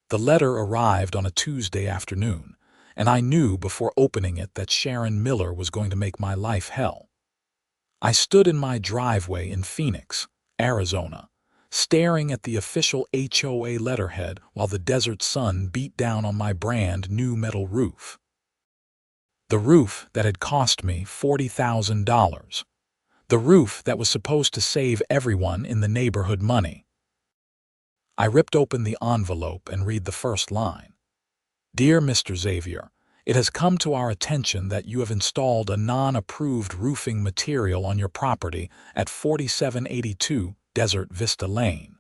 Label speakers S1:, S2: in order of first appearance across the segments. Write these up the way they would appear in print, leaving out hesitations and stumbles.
S1: The letter arrived on a Tuesday afternoon, and I knew before opening it that Sharon Miller was going to make my life hell. I stood in my driveway in Phoenix, Arizona, staring at the official HOA letterhead while the desert sun beat down on my brand new metal roof. The roof that had cost me $40,000. The roof that was supposed to save everyone in the neighborhood money. I ripped open the envelope and read the first line. Dear Mr. Xavier, it has come to our attention that you have installed a non-approved roofing material on your property at 4782 Desert Vista Lane.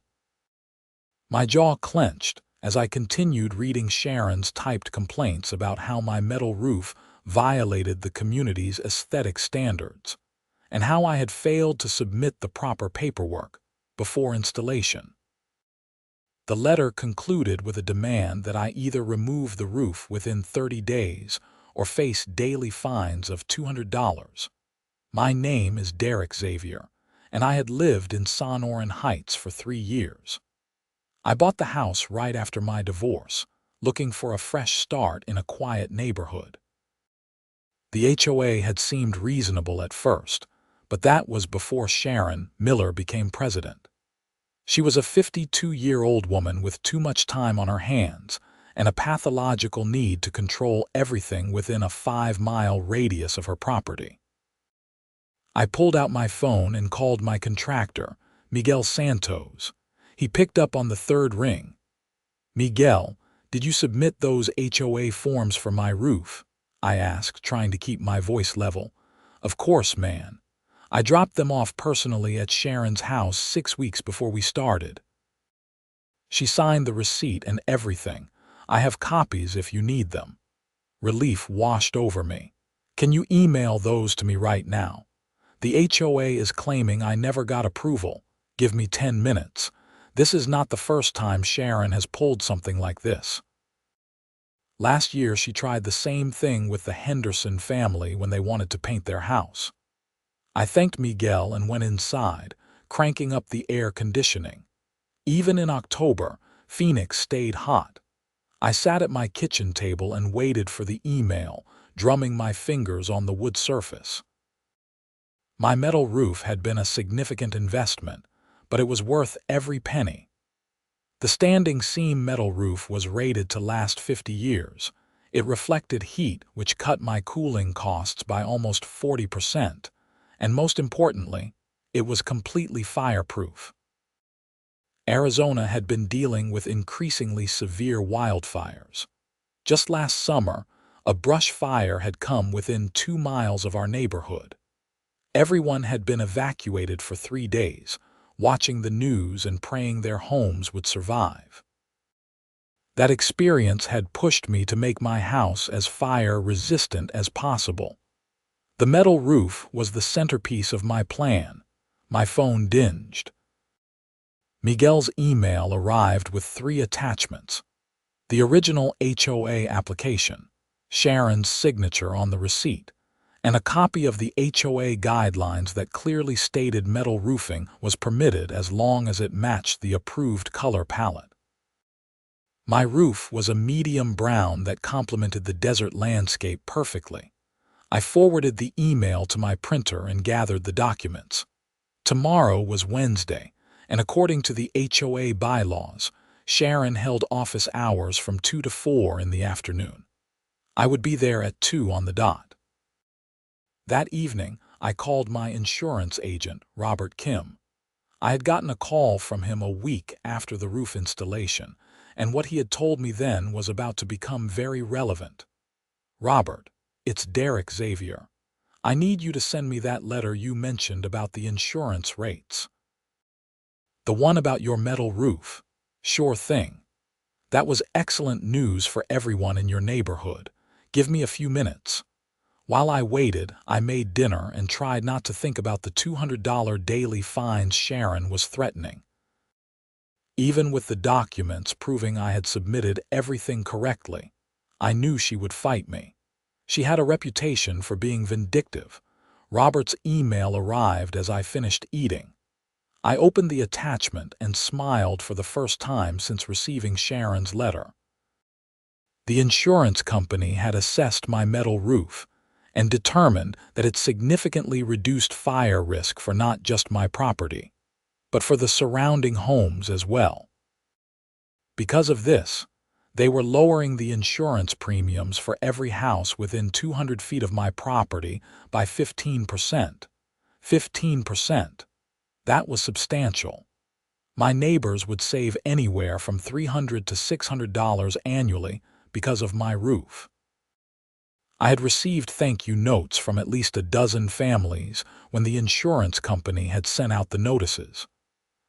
S1: My jaw clenched as I continued reading Sharon's typed complaints about how my metal roof violated the community's aesthetic standards, and how I had failed to submit the proper paperwork before installation. The letter concluded with a demand that I either remove the roof within 30 days or face daily fines of $200. My name is Xavier, and I had lived in Sonoran Heights for 3 years. I bought the house right after my divorce, looking for a fresh start in a quiet neighborhood. The HOA had seemed reasonable at first, but that was before Sharon Miller became president. She was a 52-year-old woman with too much time on her hands and a pathological need to control everything within a 5-mile radius of her property. I pulled out my phone and called my contractor, Miguel Santos. He picked up on the third ring. Miguel, did you submit those HOA forms for my roof? I asked, trying to keep my voice level. Of course, man. I dropped them off personally at Sharon's house 6 weeks before we started. She signed the receipt and everything. I have copies if you need them. Relief washed over me. Can you email those to me right now? The HOA is claiming I never got approval. Give me 10 minutes. This is not the first time Sharon has pulled something like this. Last year she tried the same thing with the Henderson family when they wanted to paint their house. I thanked Miguel and went inside, cranking up the air conditioning. Even in October, Phoenix stayed hot. I sat at my kitchen table and waited for the email, drumming my fingers on the wood surface. My metal roof had been a significant investment, but it was worth every penny. The standing seam metal roof was rated to last 50 years. It reflected heat, which cut my cooling costs by almost 40%. And most importantly, it was completely fireproof. Arizona had been dealing with increasingly severe wildfires. Just last summer, a brush fire had come within 2 miles of our neighborhood. Everyone had been evacuated for 3 days, watching the news and praying their homes would survive. That experience had pushed me to make my house as fire-resistant as possible. The metal roof was the centerpiece of my plan. My phone dinged. Miguel's email arrived with 3 attachments. The original HOA application, Sharon's signature on the receipt, and a copy of the HOA guidelines that clearly stated metal roofing was permitted as long as it matched the approved color palette. My roof was a medium brown that complemented the desert landscape perfectly. I forwarded the email to my printer and gathered the documents. Tomorrow was Wednesday, and according to the HOA bylaws, Sharon held office hours from 2 to 4 in the afternoon. I would be there at 2 on the dot. That evening, I called my insurance agent, Robert Kim. I had gotten a call from him a week after the roof installation, and what he had told me then was about to become very relevant. Robert, it's Xavier. I need you to send me that letter you mentioned about the insurance rates. The one about your metal roof. Sure thing. That was excellent news for everyone in your neighborhood. Give me a few minutes. While I waited, I made dinner and tried not to think about the $200 daily fines Sharon was threatening. Even with the documents proving I had submitted everything correctly, I knew she would fight me. She had a reputation for being vindictive. Robert's email arrived as I finished eating. I opened the attachment and smiled for the first time since receiving Sharon's letter. The insurance company had assessed my metal roof and determined that it significantly reduced fire risk for not just my property, but for the surrounding homes as well. Because of this, they were lowering the insurance premiums for every house within 200 feet of my property by 15%. 15%. That was substantial. My neighbors would save anywhere from $300 to $600 annually because of my roof. I had received thank you notes from at least a dozen families when the insurance company had sent out the notices.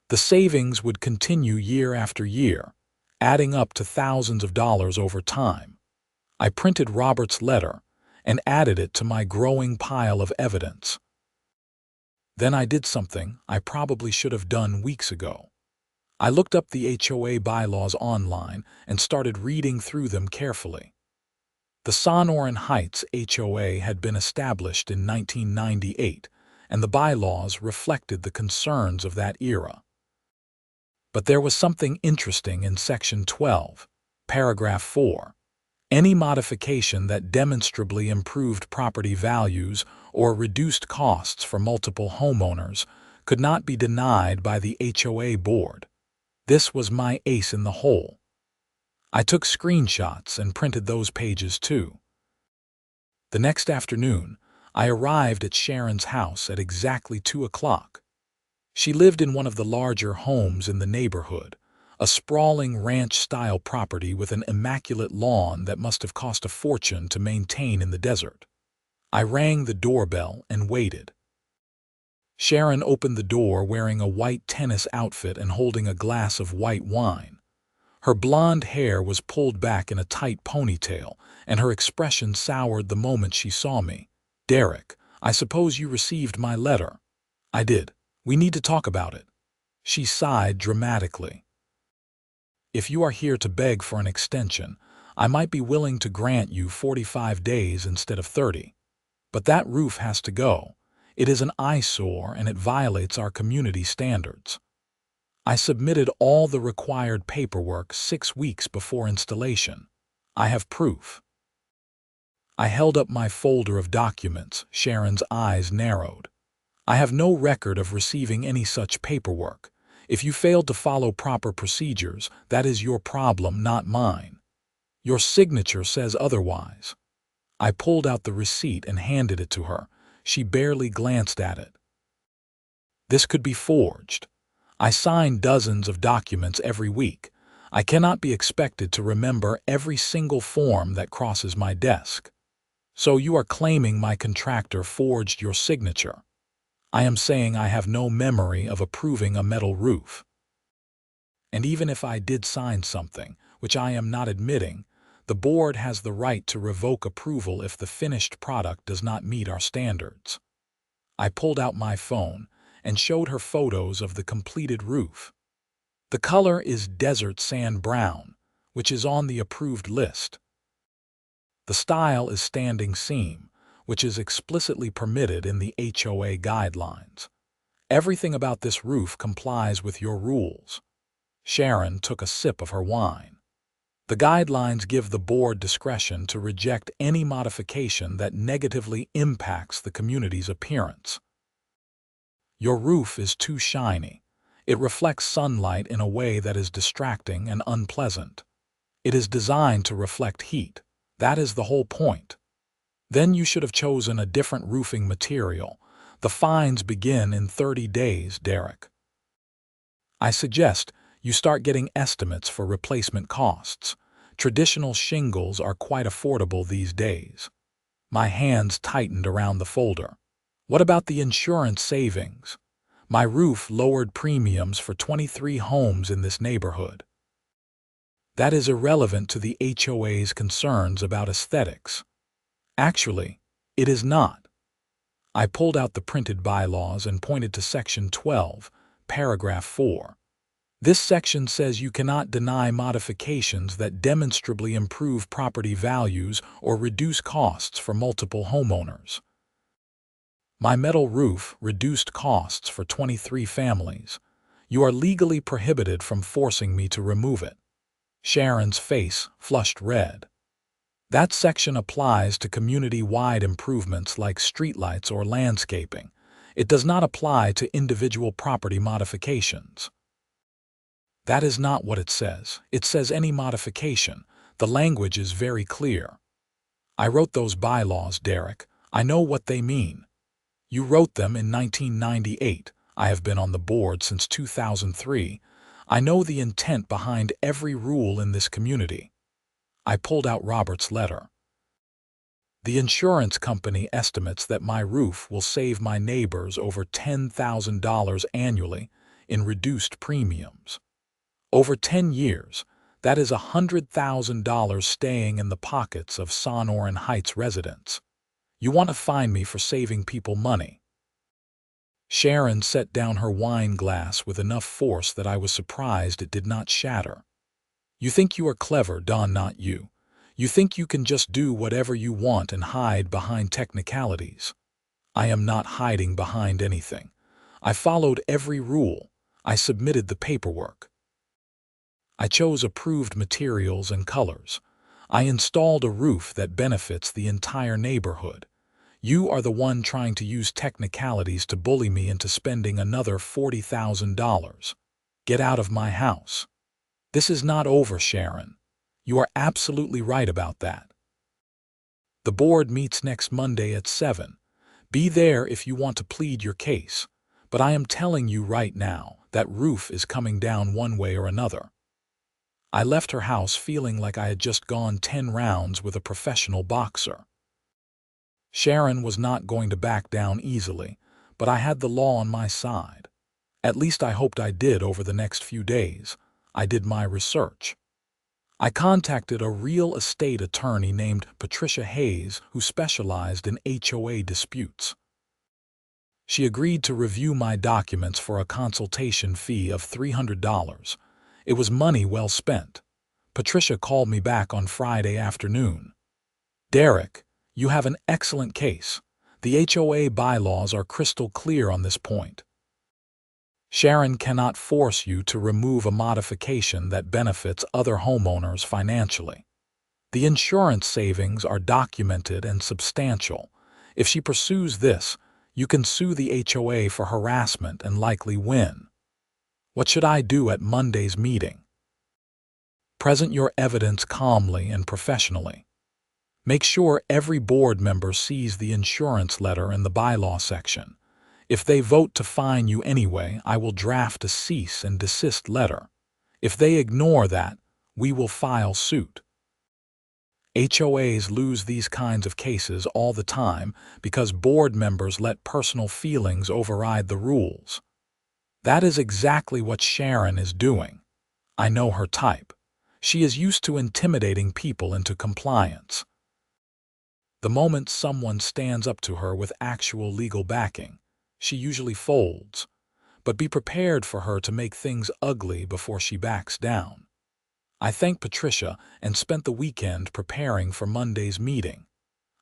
S1: The savings would continue year after year, adding up to thousands of dollars over time. I printed Robert's letter and added it to my growing pile of evidence. Then I did something I probably should have done weeks ago. I looked up the HOA bylaws online and started reading through them carefully. The Sonoran Heights HOA had been established in 1998, and the bylaws reflected the concerns of that era. But there was something interesting in Section 12, Paragraph 4. Any modification that demonstrably improved property values or reduced costs for multiple homeowners could not be denied by the HOA board. This was my ace in the hole. I took screenshots and printed those pages too. The next afternoon, I arrived at Sharon's house at exactly 2 o'clock. She lived in one of the larger homes in the neighborhood, a sprawling ranch-style property with an immaculate lawn that must have cost a fortune to maintain in the desert. I rang the doorbell and waited. Sharon opened the door wearing a white tennis outfit and holding a glass of white wine. Her blonde hair was pulled back in a tight ponytail, and her expression soured the moment she saw me. "Derek, I suppose you received my letter." "I did. We need to talk about it." She sighed dramatically. "If you are here to beg for an extension, I might be willing to grant you 45 days instead of 30. But that roof has to go. It is an eyesore and it violates our community standards. I submitted all the required paperwork 6 weeks before installation. I have proof." I held up my folder of documents. Sharon's eyes narrowed. "I have no record of receiving any such paperwork. If you failed to follow proper procedures, that is your problem, not mine. Your signature says otherwise." I pulled out the receipt and handed it to her. She barely glanced at it. "This could be forged. I sign dozens of documents every week. I cannot be expected to remember every single form that crosses my desk. So you are claiming my contractor forged your signature. I am saying I have no memory of approving a metal roof. And even if I did sign something, which I am not admitting, the board has the right to revoke approval if the finished product does not meet our standards." I pulled out my phone and showed her photos of the completed roof. The color is desert sand brown, which is on the approved list. The style is standing seam, which is explicitly permitted in the HOA guidelines. Everything about this roof complies with your rules. Sharon took a sip of her wine. The guidelines give the board discretion to reject any modification that negatively impacts the community's appearance. Your roof is too shiny. It reflects sunlight in a way that is distracting and unpleasant. It is designed to reflect heat. That is the whole point. Then you should have chosen a different roofing material. The fines begin in 30 days, Derek. I suggest you start getting estimates for replacement costs. Traditional shingles are quite affordable these days. My hands tightened around the folder. What about the insurance savings? My roof lowered premiums for 23 homes in this neighborhood. That is irrelevant to the HOA's concerns about aesthetics. Actually, it is not. I pulled out the printed bylaws and pointed to Section 12, Paragraph 4. This section says you cannot deny modifications that demonstrably improve property values or reduce costs for multiple homeowners. My metal roof reduced costs for 23 families. You are legally prohibited from forcing me to remove it. Sharon's face flushed red. That section applies to community-wide improvements like streetlights or landscaping. It does not apply to individual property modifications. That is not what it says. It says any modification. The language is very clear. I wrote those bylaws, Derek. I know what they mean. You wrote them in 1998. I have been on the board since 2003. I know the intent behind every rule in this community. I pulled out Robert's letter. The insurance company estimates that my roof will save my neighbors over $10,000 annually in reduced premiums. Over 10 years, that is $100,000 staying in the pockets of Sonoran Heights residents. You want to fine me for saving people money. Sharon set down her wine glass with enough force that I was surprised it did not shatter. You think you are clever, Don, not you. You think you can just do whatever you want and hide behind technicalities. I am not hiding behind anything. I followed every rule. I submitted the paperwork. I chose approved materials and colors. I installed a roof that benefits the entire neighborhood. You are the one trying to use technicalities to bully me into spending another $40,000. Get out of my house. This is not over, Sharon. You are absolutely right about that. The board meets next Monday at 7. Be there if you want to plead your case. But I am telling you right now, that roof is coming down one way or another. I left her house feeling like I had just gone 10 rounds with a professional boxer. Sharon was not going to back down easily, but I had the law on my side. At least I hoped I did over the next few days. I did my research. I contacted a real estate attorney named Patricia Hayes who specialized in HOA disputes. She agreed to review my documents for a consultation fee of $300. It was money well spent. Patricia called me back on Friday afternoon. Derek, you have an excellent case. The HOA bylaws are crystal clear on this point. Sharon cannot force you to remove a modification that benefits other homeowners financially. The insurance savings are documented and substantial. If she pursues this, you can sue the HOA for harassment and likely win. What should I do at Monday's meeting? Present your evidence calmly and professionally. Make sure every board member sees the insurance letter in the bylaw section. If they vote to fine you anyway, I will draft a cease and desist letter. If they ignore that, we will file suit. HOAs lose these kinds of cases all the time because board members let personal feelings override the rules. That is exactly what Sharon is doing. I know her type. She is used to intimidating people into compliance. The moment someone stands up to her with actual legal backing, she usually folds. But be prepared for her to make things ugly before she backs down. I thanked Patricia and spent the weekend preparing for Monday's meeting.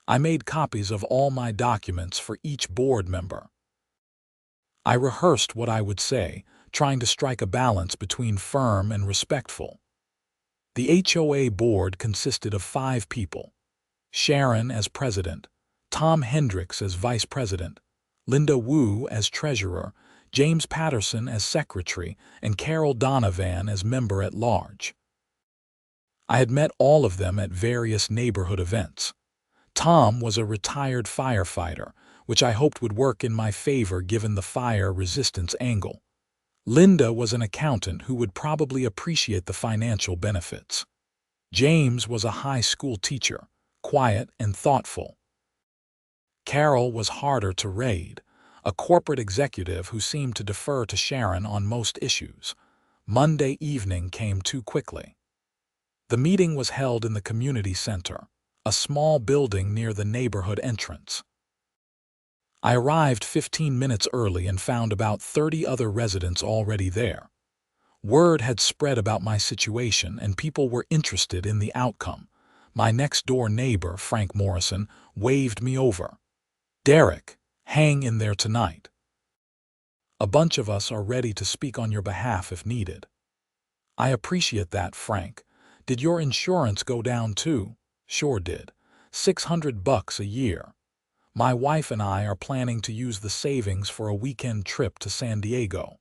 S1: I made copies of all my documents for each board member. I rehearsed what I would say, trying to strike a balance between firm and respectful. The HOA board consisted of 5 people. Sharon as president, Tom Hendricks as vice president, Linda Wu as treasurer, James Patterson as secretary, and Carol Donovan as member-at-large. I had met all of them at various neighborhood events. Tom was a retired firefighter, which I hoped would work in my favor given the fire resistance angle. Linda was an accountant who would probably appreciate the financial benefits. James was a high school teacher, quiet and thoughtful. Carol was harder to raid, a corporate executive who seemed to defer to Sharon on most issues. Monday evening came too quickly. The meeting was held in the community center, a small building near the neighborhood entrance. I arrived 15 minutes early and found about 30 other residents already there. Word had spread about my situation and people were interested in the outcome. My next-door neighbor, Frank Morrison, waved me over. Derek, hang in there tonight. A bunch of us are ready to speak on your behalf if needed. I appreciate that, Frank. Did your insurance go down too? Sure did. $600 a year. My wife and I are planning to use the savings for a weekend trip to San Diego.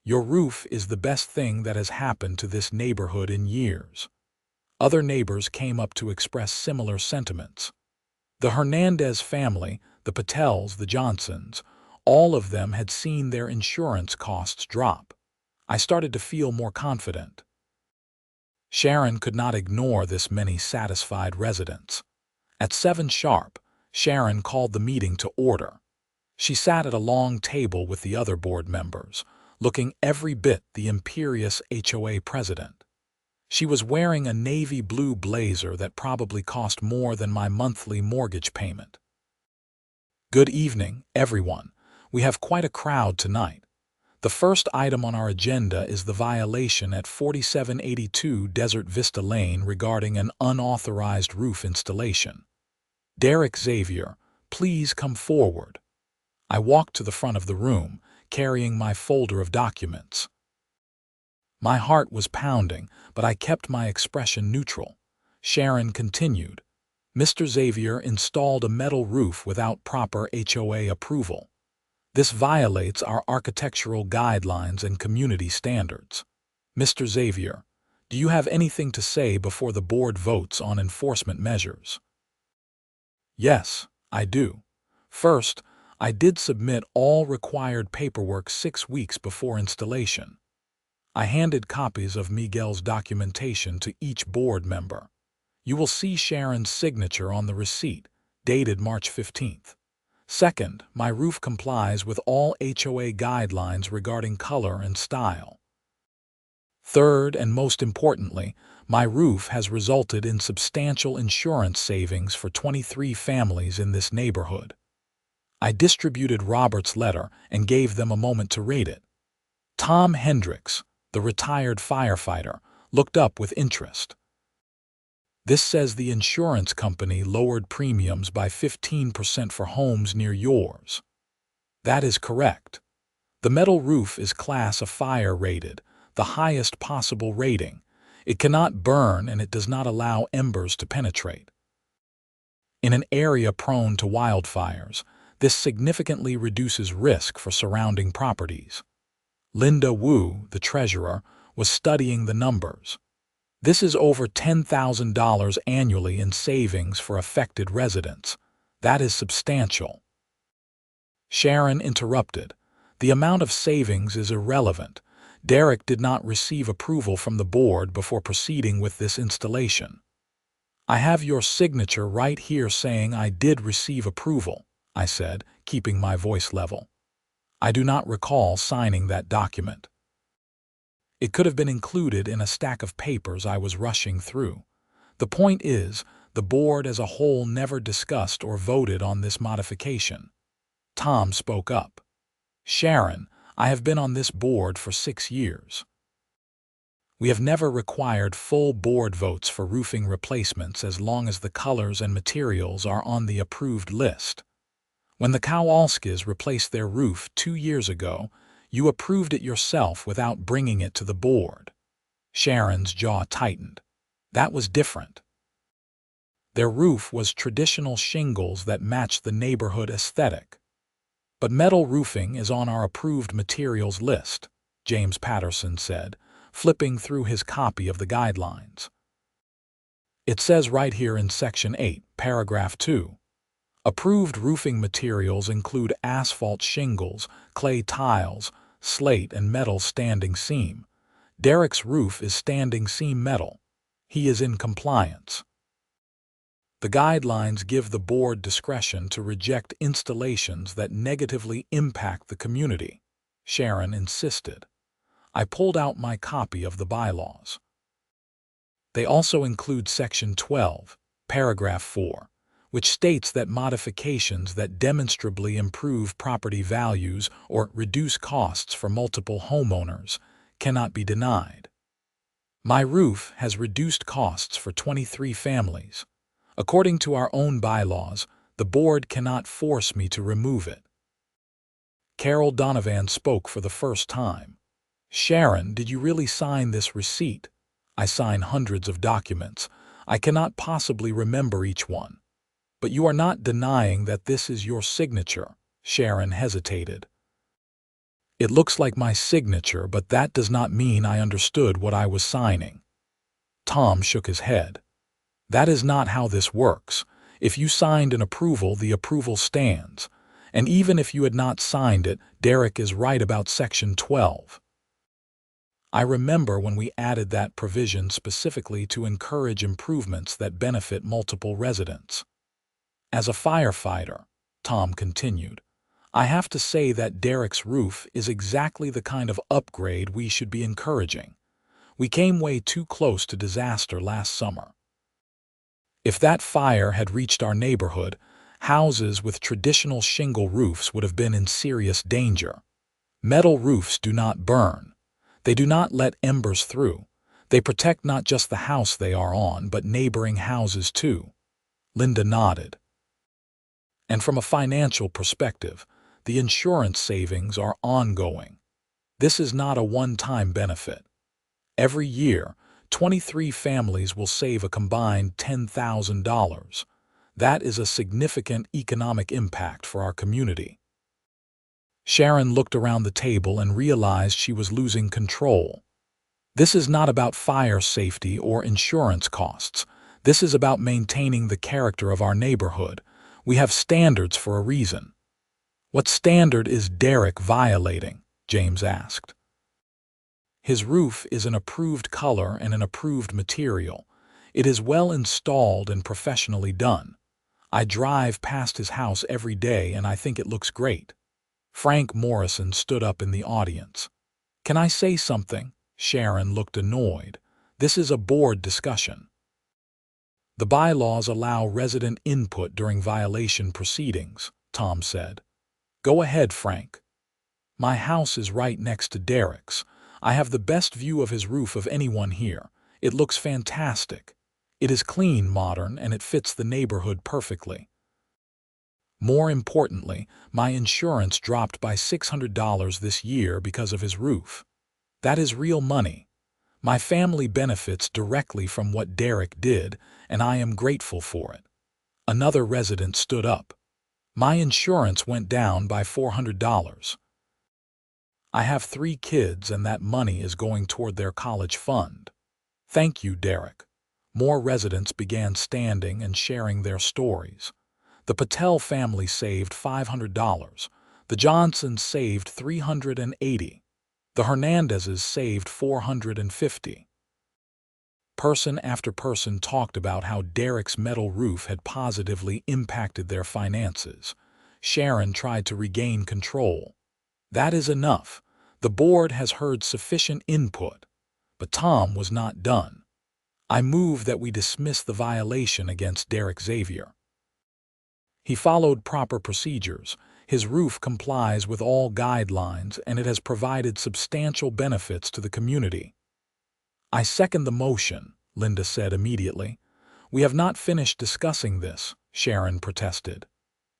S1: Your roof is the best thing that has happened to this neighborhood in years. Other neighbors came up to express similar sentiments. The Hernandez family, the Patels, the Johnsons, all of them had seen their insurance costs drop. I started to feel more confident. Sharon could not ignore this many satisfied residents. At 7 sharp, Sharon called the meeting to order. She sat at a long table with the other board members, looking every bit the imperious HOA president. She was wearing a navy blue blazer that probably cost more than my monthly mortgage payment. Good evening, everyone. We have quite a crowd tonight. The first item on our agenda is the violation at 4782 Desert Vista Lane regarding an unauthorized roof installation. Xavier, please come forward. I walked to the front of the room, carrying my folder of documents. My heart was pounding, but I kept my expression neutral. Sharon continued. Mr. Xavier installed a metal roof without proper HOA approval. This violates our architectural guidelines and community standards. Mr. Xavier, do you have anything to say before the board votes on enforcement measures? Yes, I do. First, I did submit all required paperwork 6 weeks before installation. I handed copies of Miguel's documentation to each board member. You will see Sharon's signature on the receipt, dated March 15th. Second, my roof complies with all HOA guidelines regarding color and style. Third, and most importantly, my roof has resulted in substantial insurance savings for 23 families in this neighborhood. I distributed Robert's letter and gave them a moment to read it. Tom Hendricks, the retired firefighter, looked up with interest. This says the insurance company lowered premiums by 15% for homes near yours. That is correct. The metal roof is Class A fire rated, the highest possible rating. It cannot burn and it does not allow embers to penetrate. In an area prone to wildfires, this significantly reduces risk for surrounding properties. Linda Wu, the treasurer, was studying the numbers. This is over $10,000 annually in savings for affected residents. That is substantial. Sharon interrupted. The amount of savings is irrelevant. Derek did not receive approval from the board before proceeding with this installation. I have your signature right here saying I did receive approval, I said, keeping my voice level. I do not recall signing that document. It could have been included in a stack of papers I was rushing through. The point is, the board as a whole never discussed or voted on this modification. Tom spoke up. Sharon, I have been on this board for 6 years. We have never required full board votes for roofing replacements as long as the colors and materials are on the approved list. When the Kowalskis replaced their roof 2 years ago, you approved it yourself without bringing it to the board. Sharon's jaw tightened. That was different. Their roof was traditional shingles that matched the neighborhood aesthetic. But metal roofing is on our approved materials list, James Patterson said, flipping through his copy of the guidelines. It says right here in Section 8, Paragraph 2, approved roofing materials include asphalt shingles, clay tiles, slate and metal standing seam. Derek's roof is standing seam metal. He is in compliance. The guidelines give the board discretion to reject installations that negatively impact the community, Sharon insisted. I pulled out my copy of the bylaws. They also include Section 12, Paragraph 4, which states that modifications that demonstrably improve property values or reduce costs for multiple homeowners cannot be denied. My roof has reduced costs for 23 families. According to our own bylaws, the board cannot force me to remove it. Carol Donovan spoke for the first time. Sharon, did you really sign this receipt? I sign hundreds of documents. I cannot possibly remember each one. But you are not denying that this is your signature. Sharon hesitated. It looks like my signature, but that does not mean I understood what I was signing. Tom shook his head. That is not how this works. If you signed an approval, the approval stands. And even if you had not signed it, Derek is right about Section 12. I remember when we added that provision specifically to encourage improvements that benefit multiple residents. As a firefighter, Tom continued, I have to say that Derek's roof is exactly the kind of upgrade we should be encouraging. We came way too close to disaster last summer. If that fire had reached our neighborhood, houses with traditional shingle roofs would have been in serious danger. Metal roofs do not burn. They do not let embers through. They protect not just the house they are on, but neighboring houses too. Linda nodded. And from a financial perspective, the insurance savings are ongoing. This is not a one-time benefit. Every year, 23 families will save a combined $10,000. That is a significant economic impact for our community. Sharon looked around the table and realized she was losing control. This is not about fire safety or insurance costs. This is about maintaining the character of our neighborhood. We have standards for a reason. What standard is Derek violating? James asked. His roof is an approved color and an approved material. It is well installed and professionally done. I drive past his house every day and I think it looks great. Frank Morrison stood up in the audience. Can I say something? Sharon looked annoyed. This is a board discussion. The bylaws allow resident input during violation proceedings, Tom said. Go ahead, Frank. My house is right next to Derek's. I have the best view of his roof of anyone here. It looks fantastic. It is clean, modern, and it fits the neighborhood perfectly. More importantly, my insurance dropped by $600 this year because of his roof. That is real money. My family benefits directly from what Derek did, and I am grateful for it. Another resident stood up. My insurance went down by $400. I have 3 kids and that money is going toward their college fund. Thank you, Derek. More residents began standing and sharing their stories. The Patel family saved $500. The Johnsons saved $380. The Hernandezes saved $450. Person after person talked about how Derek's metal roof had positively impacted their finances. Sharon tried to regain control. That is enough. The board has heard sufficient input. But Tom was not done. I move that we dismiss the violation against Derek Xavier. He followed proper procedures. His roof complies with all guidelines and it has provided substantial benefits to the community. I second the motion, Linda said immediately. We have not finished discussing this, Sharon protested.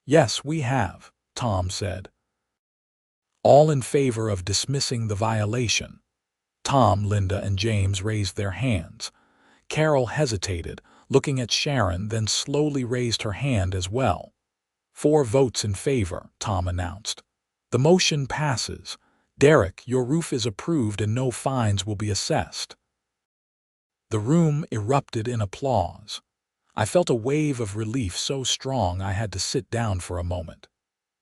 S1: Yes, we have, Tom said. All in favor of dismissing the violation. Tom, Linda, and James raised their hands. Carol hesitated, looking at Sharon, then slowly raised her hand as well. 4 votes in favor, Tom announced. The motion passes. Derek, your roof is approved and no fines will be assessed. The room erupted in applause. I felt a wave of relief so strong I had to sit down for a moment.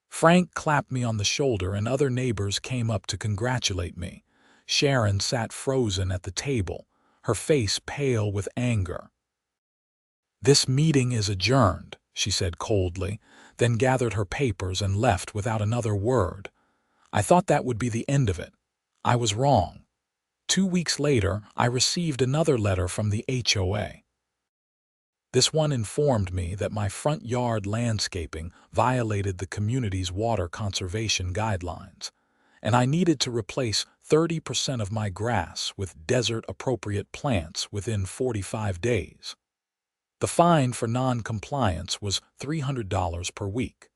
S1: Frank clapped me on the shoulder and other neighbors came up to congratulate me. Sharon sat frozen at the table, her face pale with anger. This meeting is adjourned, she said coldly, then gathered her papers and left without another word. I thought that would be the end of it. I was wrong. 2 weeks later, I received another letter from the HOA. This one informed me that my front yard landscaping violated the community's water conservation guidelines, and I needed to replace 30% of my grass with desert-appropriate plants within 45 days. The fine for non-compliance was $300 per week.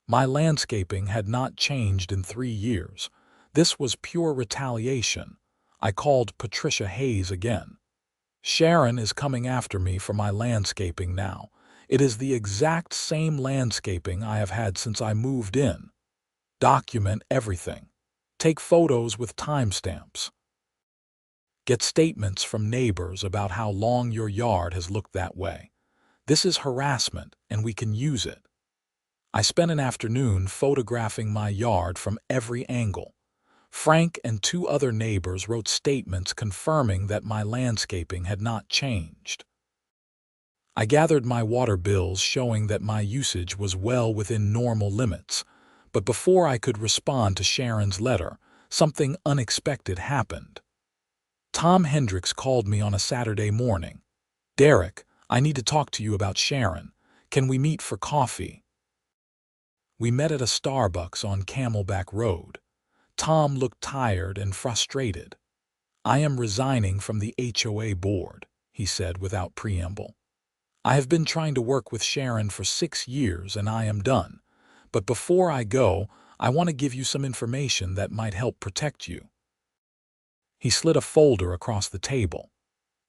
S1: My landscaping had not changed in 3 years. This was pure retaliation. I called Patricia Hayes again. Sharon is coming after me for my landscaping now. It is the exact same landscaping I have had since I moved in. Document everything. Take photos with timestamps. Get statements from neighbors about how long your yard has looked that way. This is harassment, and we can use it. I spent an afternoon photographing my yard from every angle. Frank and 2 other neighbors wrote statements confirming that my landscaping had not changed. I gathered my water bills showing that my usage was well within normal limits, but before I could respond to Sharon's letter, something unexpected happened. Tom Hendricks called me on a Saturday morning. "Derek, I need to talk to you about Sharon. Can we meet for coffee?" We met at a Starbucks on Camelback Road. Tom looked tired and frustrated. "I am resigning from the HOA board," he said without preamble. "I have been trying to work with Sharon for 6 years and I am done. But before I go, I want to give you some information that might help protect you." He slid a folder across the table.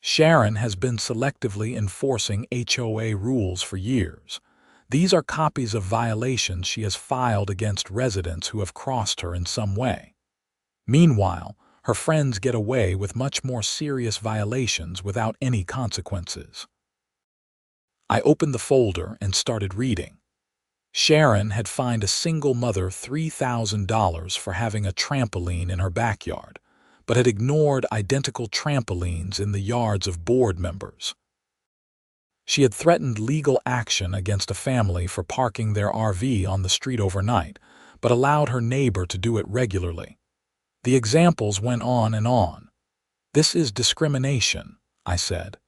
S1: "Sharon has been selectively enforcing HOA rules for years. These are copies of violations she has filed against residents who have crossed her in some way. Meanwhile, her friends get away with much more serious violations without any consequences." I opened the folder and started reading. Sharon had fined a single mother $3,000 for having a trampoline in her backyard, but had ignored identical trampolines in the yards of board members. She had threatened legal action against a family for parking their RV on the street overnight, but allowed her neighbor to do it regularly. The examples went on and on. "This is discrimination," I said.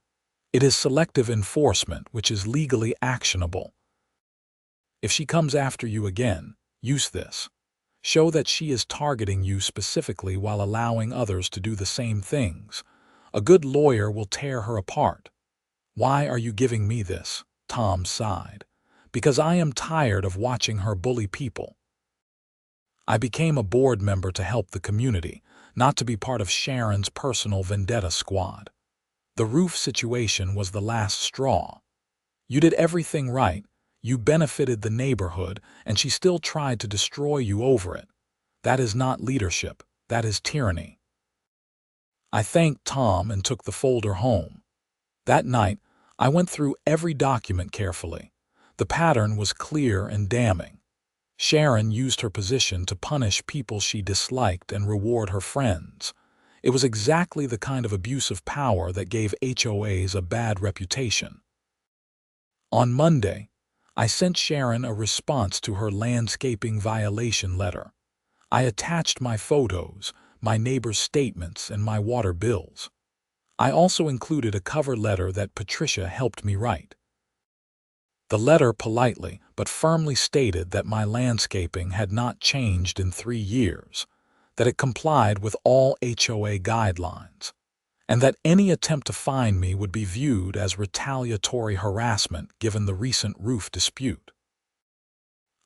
S1: "It is selective enforcement, which is legally actionable. If she comes after you again, use this. Show that she is targeting you specifically while allowing others to do the same things. A good lawyer will tear her apart." "Why are you giving me this?" Tom sighed. "Because I am tired of watching her bully people. I became a board member to help the community, not to be part of Sharon's personal vendetta squad. The roof situation was the last straw. You did everything right, you benefited the neighborhood, and she still tried to destroy you over it. That is not leadership, that is tyranny." I thanked Tom and took the folder home. That night, I went through every document carefully. The pattern was clear and damning. Sharon used her position to punish people she disliked and reward her friends. It was exactly the kind of abuse of power that gave HOAs a bad reputation. On Monday, I sent Sharon a response to her landscaping violation letter. I attached my photos, my neighbor's statements, and my water bills. I also included a cover letter that Patricia helped me write. The letter politely but firmly stated that my landscaping had not changed in 3 years, that it complied with all HOA guidelines, and that any attempt to fine me would be viewed as retaliatory harassment given the recent roof dispute.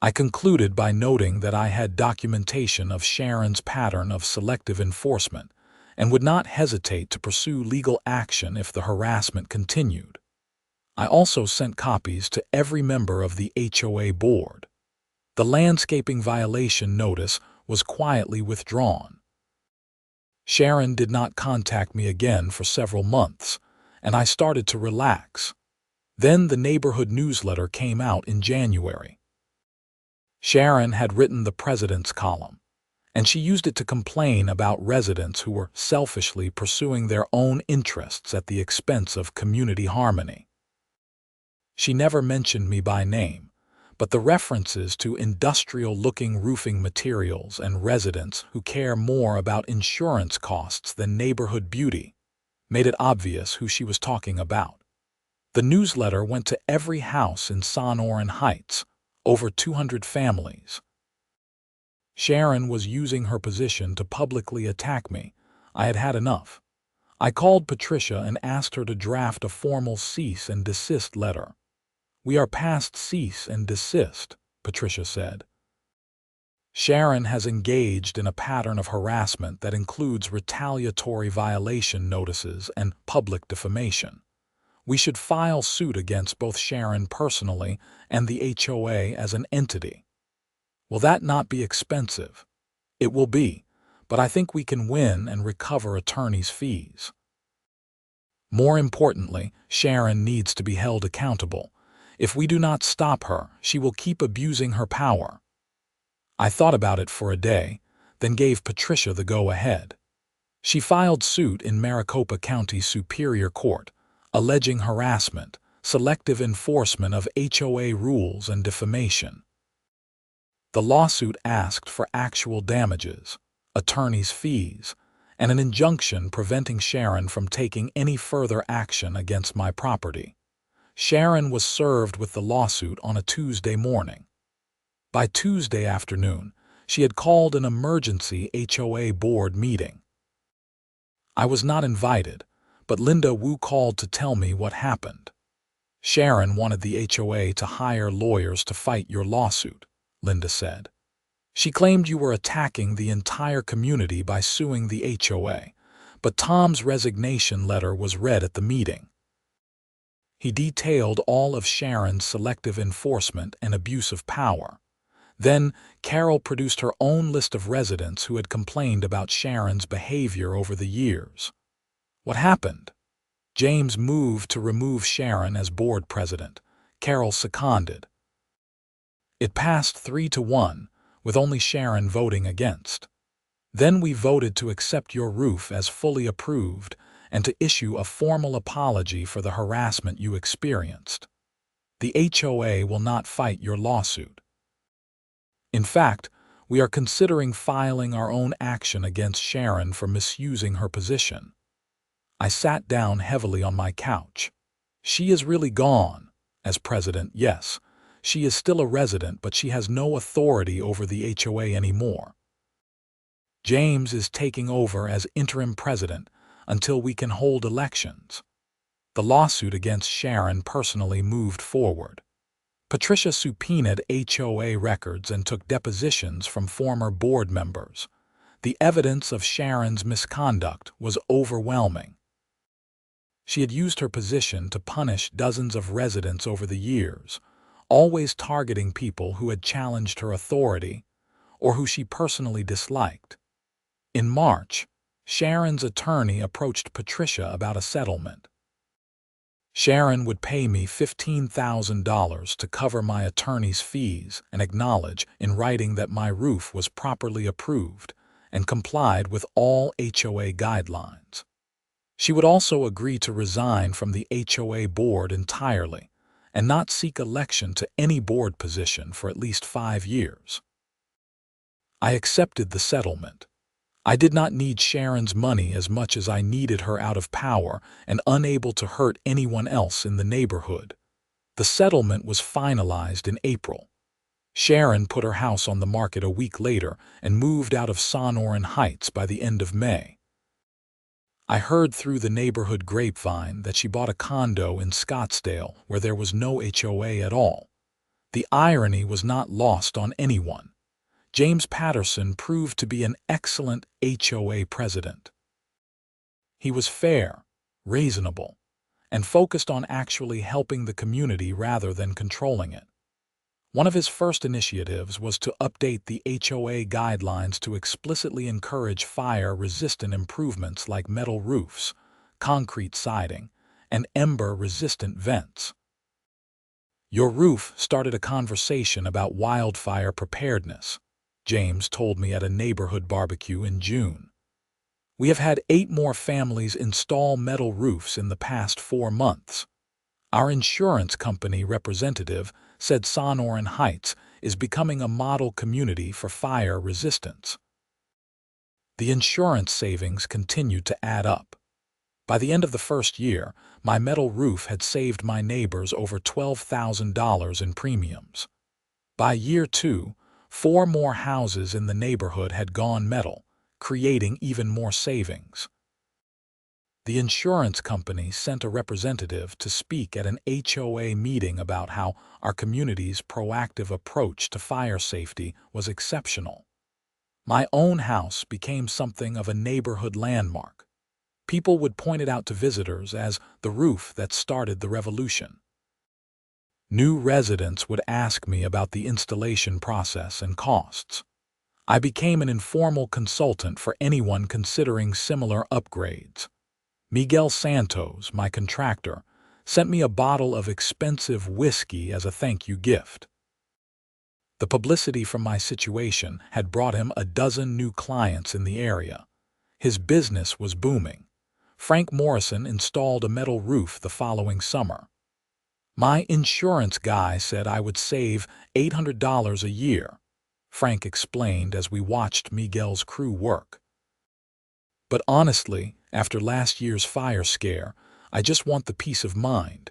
S1: I concluded by noting that I had documentation of Sharon's pattern of selective enforcement and would not hesitate to pursue legal action if the harassment continued. I also sent copies to every member of the HOA board. The landscaping violation notice was quietly withdrawn. Sharon did not contact me again for several months, and I started to relax. Then the neighborhood newsletter came out in January. Sharon had written the president's column, and she used it to complain about residents who were selfishly pursuing their own interests at the expense of community harmony. She never mentioned me by name, but the references to industrial-looking roofing materials and residents who care more about insurance costs than neighborhood beauty made it obvious who she was talking about. The newsletter went to every house in Sonoran Heights, over 200 families. Sharon was using her position to publicly attack me. I had had enough. I called Patricia and asked her to draft a formal cease and desist letter. "We are past cease and desist," Patricia said. Sharon has engaged in a pattern of harassment that includes retaliatory violation notices and public defamation. We should file suit against both Sharon personally and the HOA as an entity. Will that not be expensive? It will be, but I think we can win and recover attorney's fees. More importantly, Sharon needs to be held accountable. If we do not stop her, she will keep abusing her power. I thought about it for a day, then gave Patricia the go-ahead. She filed suit in Maricopa County Superior Court, alleging harassment, selective enforcement of HOA rules, and defamation. The lawsuit asked for actual damages, attorney's fees, and an injunction preventing Sharon from taking any further action against my property. Sharon was served with the lawsuit on a Tuesday morning. By Tuesday afternoon, she had called an emergency HOA board meeting. I was not invited, but Linda Wu called to tell me what happened. Sharon wanted the HOA to hire lawyers to fight your lawsuit, Linda said. She claimed you were attacking the entire community by suing the HOA, but Tom's resignation letter was read at the meeting. He detailed all of Sharon's selective enforcement and abuse of power. Then, Carol produced her own list of residents who had complained about Sharon's behavior over the years. What happened? James moved to remove Sharon as board president. Carol seconded. It passed 3-1, with only Sharon voting against. Then we voted to accept your roof as fully approved and to issue a formal apology for the harassment you experienced. The HOA will not fight your lawsuit. In fact, we are considering filing our own action against Sharon for misusing her position. I sat down heavily on my couch. She is really gone. As president, yes. She is still a resident, but she has no authority over the HOA anymore. James is taking over as interim president until we can hold elections. The lawsuit against Sharon personally moved forward. Patricia subpoenaed HOA records and took depositions from former board members. The evidence of Sharon's misconduct was overwhelming. She had used her position to punish dozens of residents over the years, always targeting people who had challenged her authority or who she personally disliked. In March, Sharon's attorney approached Patricia about a settlement. Sharon would pay me $15,000 to cover my attorney's fees and acknowledge in writing that my roof was properly approved and complied with all HOA guidelines. She would also agree to resign from the HOA board entirely and not seek election to any board position for at least 5 years. I accepted the settlement. I did not need Sharon's money as much as I needed her out of power and unable to hurt anyone else in the neighborhood. The settlement was finalized in April. Sharon put her house on the market a week later and moved out of Sonoran Heights by the end of May. I heard through the neighborhood grapevine that she bought a condo in Scottsdale where there was no HOA at all. The irony was not lost on anyone. James Patterson proved to be an excellent HOA president. He was fair, reasonable, and focused on actually helping the community rather than controlling it. One of his first initiatives was to update the HOA guidelines to explicitly encourage fire-resistant improvements like metal roofs, concrete siding, and ember-resistant vents. Your roof started a conversation about wildfire preparedness, James told me at a neighborhood barbecue in June. We have had 8 more families install metal roofs in the past 4 months. Our insurance company representative said Sonoran Heights is becoming a model community for fire resistance. The insurance savings continued to add up. By the end of the first year, my metal roof had saved my neighbors over $12,000 in premiums. By year 2, 4 more houses in the neighborhood had gone metal, creating even more savings. The insurance company sent a representative to speak at an HOA meeting about how our community's proactive approach to fire safety was exceptional. My own house became something of a neighborhood landmark. People would point it out to visitors as the roof that started the revolution. New residents would ask me about the installation process and costs. I became an informal consultant for anyone considering similar upgrades. Miguel Santos, my contractor, sent me a bottle of expensive whiskey as a thank you gift. The publicity from my situation had brought him a dozen new clients in the area. His business was booming. Frank Morrison installed a metal roof the following summer. My insurance guy said I would save $800 a year, Frank explained as we watched Miguel's crew work. But honestly, after last year's fire scare, I just want the peace of mind.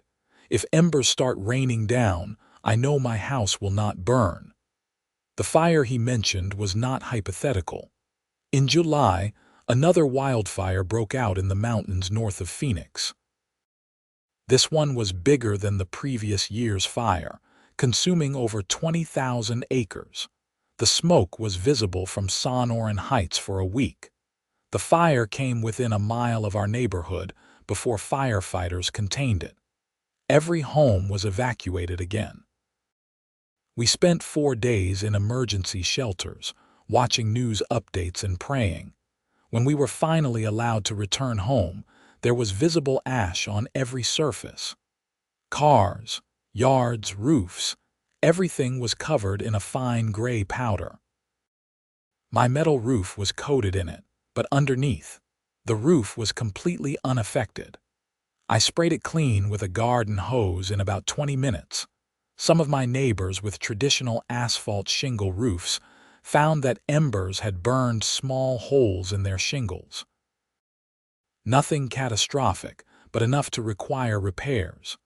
S1: If embers start raining down, I know my house will not burn. The fire he mentioned was not hypothetical. In July, another wildfire broke out in the mountains north of Phoenix. This one was bigger than the previous year's fire, consuming over 20,000 acres. The smoke was visible from Sonoran Heights for a week. The fire came within a mile of our neighborhood before firefighters contained it. Every home was evacuated again. We spent 4 days in emergency shelters, watching news updates and praying. When we were finally allowed to return home, there was visible ash on every surface. Cars, yards, roofs, everything was covered in a fine gray powder. My metal roof was coated in it, but underneath, the roof was completely unaffected. I sprayed it clean with a garden hose in about 20 minutes. Some of my neighbors with traditional asphalt shingle roofs found that embers had burned small holes in their shingles. Nothing catastrophic, but enough to require repairs.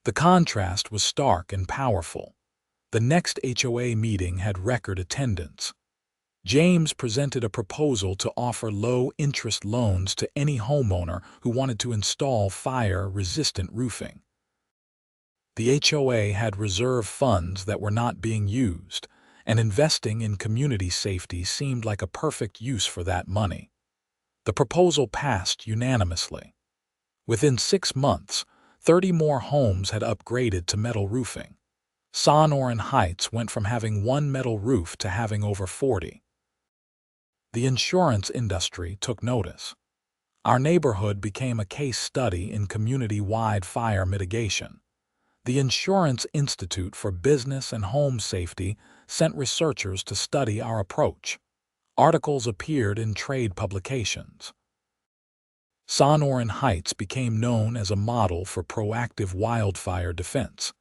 S1: The contrast was stark and powerful. The next HOA meeting had record attendance. James presented a proposal to offer low-interest loans to any homeowner who wanted to install fire-resistant roofing. The HOA had reserve funds that were not being used, and investing in community safety seemed like a perfect use for that money. The proposal passed unanimously. Within 6 months, 30 more homes had upgraded to metal roofing. Sonoran Heights went from having one metal roof to having over 40. The insurance industry took notice. Our neighborhood became a case study in community-wide fire mitigation. The Insurance Institute for Business and Home Safety sent researchers to study our approach. Articles appeared in trade publications. Sonoran Heights became known as a model for proactive wildfire defense.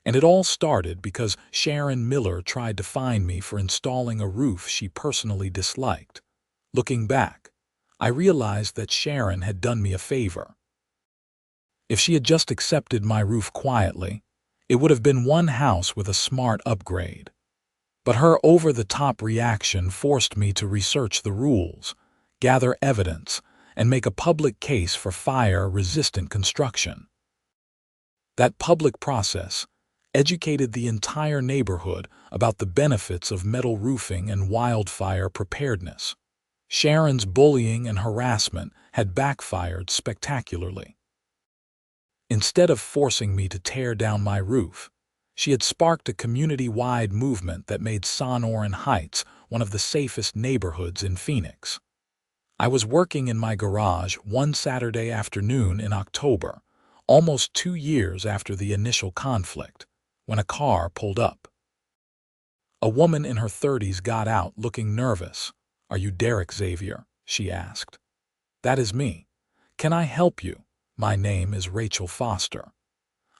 S1: And it all started because Sharon Miller tried to fine me for installing a roof she personally disliked. Looking back, I realized that Sharon had done me a favor. If she had just accepted my roof quietly, it would have been one house with a smart upgrade. But her over-the-top reaction forced me to research the rules, gather evidence, and make a public case for fire-resistant construction. That public process educated the entire neighborhood about the benefits of metal roofing and wildfire preparedness. Sharon's bullying and harassment had backfired spectacularly. Instead of forcing me to tear down my roof, she had sparked a community-wide movement that made Sonoran Heights one of the safest neighborhoods in Phoenix. I was working in my garage one Saturday afternoon in October, almost 2 years after the initial conflict, when a car pulled up. A woman in her 30s got out looking nervous. "Are you Derek Xavier?" she asked. "That is me. Can I help you? My name is Rachel Foster.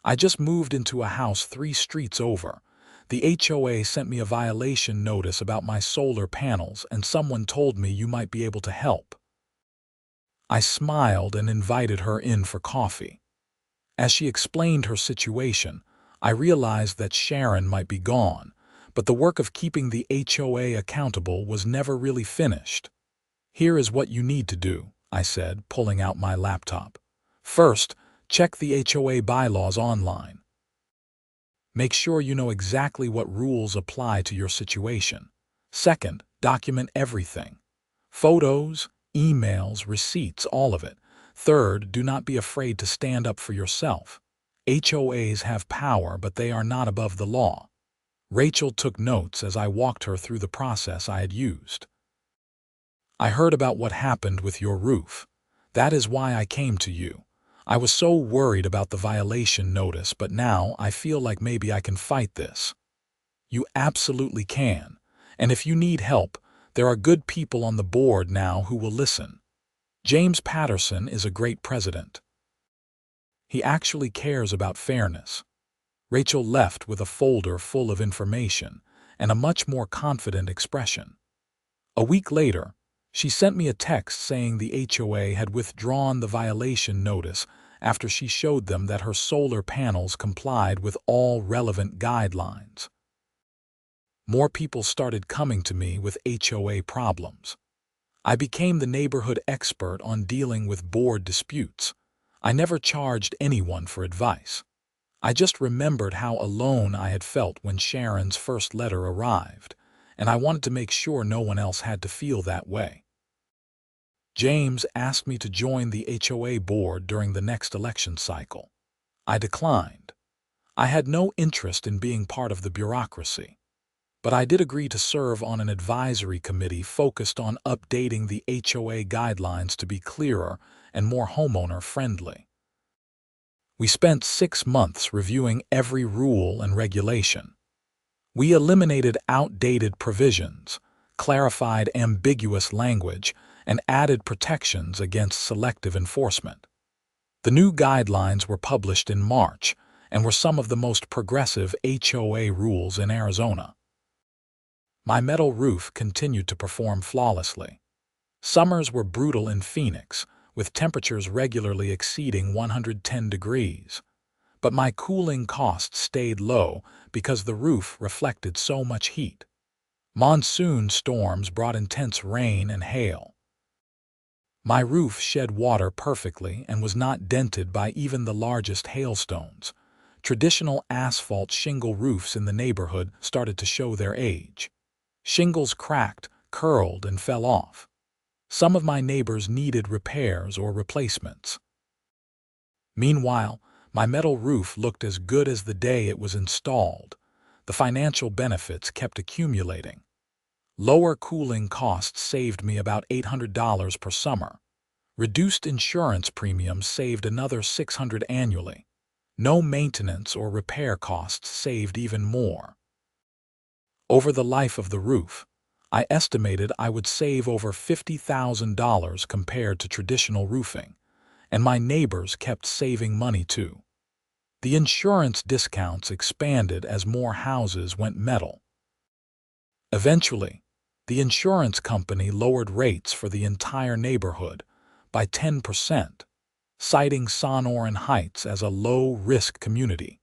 S1: I just moved into a house 3 streets over. The HOA sent me a violation notice about my solar panels and someone told me you might be able to help." I smiled and invited her in for coffee. As she explained her situation, I realized that Sharon might be gone, but the work of keeping the HOA accountable was never really finished. "Here is what you need to do," I said, pulling out my laptop. "First, check the HOA bylaws online. Make sure you know exactly what rules apply to your situation. Second, Document everything. Photos, emails, receipts, all of it. Third, do not be afraid to stand up for yourself. HOAs have power, but they are not above the law. Rachel took notes as I walked her through the process I had used. I heard about what happened with your roof. That is why I came to you. I was so worried about the violation notice, but now I feel like maybe I can fight this. You absolutely can. And if you need help, there are good people on the board now who will listen. James Patterson is a great president. He actually cares about fairness. Rachel left with a folder full of information and a much more confident expression. A week later, she sent me a text saying the HOA had withdrawn the violation notice after she showed them that her solar panels complied with all relevant guidelines. More people started coming to me with HOA problems. I became the neighborhood expert on dealing with board disputes. I never charged anyone for advice. I just remembered how alone I had felt when Sharon's first letter arrived, and I wanted to make sure no one else had to feel that way. James asked me to join the HOA board during the next election cycle. I declined. I had no interest in being part of the bureaucracy, but I did agree to serve on an advisory committee focused on updating the HOA guidelines to be clearer and more homeowner-friendly. We spent 6 months reviewing every rule and regulation. We eliminated outdated provisions, clarified ambiguous language, and added protections against selective enforcement. The new guidelines were published in March and were some of the most progressive HOA rules in Arizona. My metal roof continued to perform flawlessly. Summers were brutal in Phoenix, with temperatures regularly exceeding 110 degrees. But my cooling costs stayed low because the roof reflected so much heat. Monsoon storms brought intense rain and hail. My roof shed water perfectly and was not dented by even the largest hailstones. Traditional asphalt shingle roofs in the neighborhood started to show their age. Shingles cracked, curled, and fell off. Some of my neighbors needed repairs or replacements. Meanwhile, my metal roof looked as good as the day it was installed. The financial benefits kept accumulating. Lower cooling costs saved me about $800 per summer. Reduced insurance premiums saved another $600 annually. No maintenance or repair costs saved even more. Over the life of the roof, I estimated I would save over $50,000 compared to traditional roofing, and my neighbors kept saving money too. The insurance discounts expanded as more houses went metal. Eventually, the insurance company lowered rates for the entire neighborhood by 10%, citing Sonoran Heights as a low-risk community.